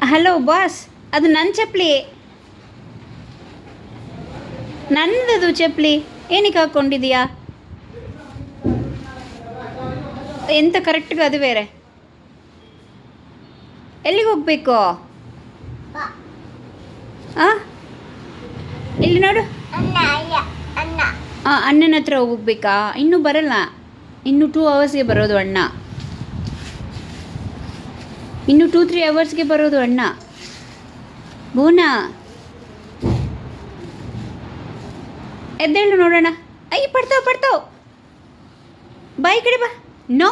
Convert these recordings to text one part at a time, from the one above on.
Hello boss, ಅದು ನನ್ನ ಚಪ್ಪಲಿ, ನನ್ನದು ಚಪ್ಪಲಿ ಏನಕ್ಕೆ ಹಾಕ್ಕೊಂಡಿದೀಯಾ? ಎಂತ ಕರೆಕ್ಟ್ಗೆ ಅದು ಬೇರೆ. ಎಲ್ಲಿಗೆ ಹೋಗ್ಬೇಕು? ಹಾಂ, ಇಲ್ಲಿ ನೋಡು. ಹಾಂ, ಅಣ್ಣನ ಹತ್ರ ಹೋಗ್ಬೇಕಾ? ಇನ್ನೂ ಬರಲ್ಲ, ಇನ್ನೂ 2 ಅವರ್ಸ್ಗೆ ಬರೋದು ಅಣ್ಣ. ಇನ್ನು 2-3 ಅವರ್ಸ್ಗೆ ಬರೋದು ಅಣ್ಣ. ಭುವನಾ, ಎದ್ದೇಳು ನೋಡೋಣ. ಅಯ್ಯ, ಪಡ್ತಾವ್. ಬಾ ಈ ಕಡೆ ಬಾ. ನೋ,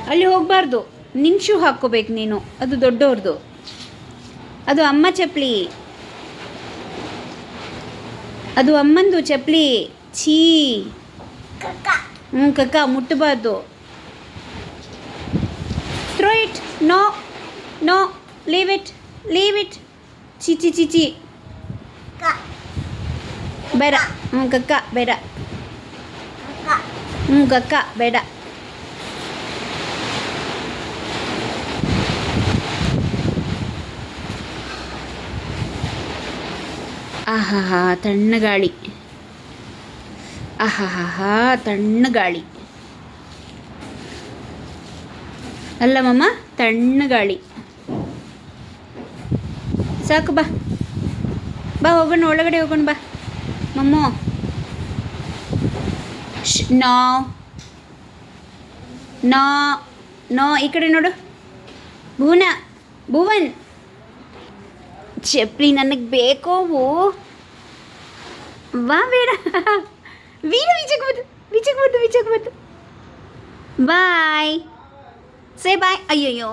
ಅಲ್ಲಿ ಹೋಗಬಾರ್ದು. ನಿನ್ನ ಶೂ ಹಾಕ್ಕೋಬೇಕು ನೀನು, ಅದು ದೊಡ್ಡವ್ರದ್ದು. ಅದು ಅಮ್ಮ ಚಪ್ಪಲಿ, ಅದು ಅಮ್ಮಂದು ಚಪ್ಪಲಿ. ಛೀ, ಕಕ್ಕ, ಮುಟ್ಟಬಾರ್ದು. Throw it. No, leave it. ಚೀಚಿ ಬೇಡ. ಕಕ್ಕ ಬೇಡ. ಕಕ್ಕ ಬೇಡ. ಆಹಾ ತಣ್ಣಗಾಳಿ. ತಣ್ಣಗಾಳಿ ಅಲ್ಲ ಮಮ್ಮ, ತಣ್ಣಗಾಳಿ. ಸಾಕು, ಬಾ ಹೋಗೋಣ, ಒಳಗಡೆ ಹೋಗೋಣ ಬಾ ಮಮ್ಮೋ. ನೋ, ಈ ಕಡೆ ನೋಡು. ಭುವನ್, ಚಪ್ಪಲಿ ನನಗೆ ಬೇಕೋವು. ಬಾ, ಬೇಡ. ವಿಚಕ್ ಬಂದು ಬಾಯ್. ಸೇ ಬಾಯ್. ಅಯ್ಯಯ್ಯೋ.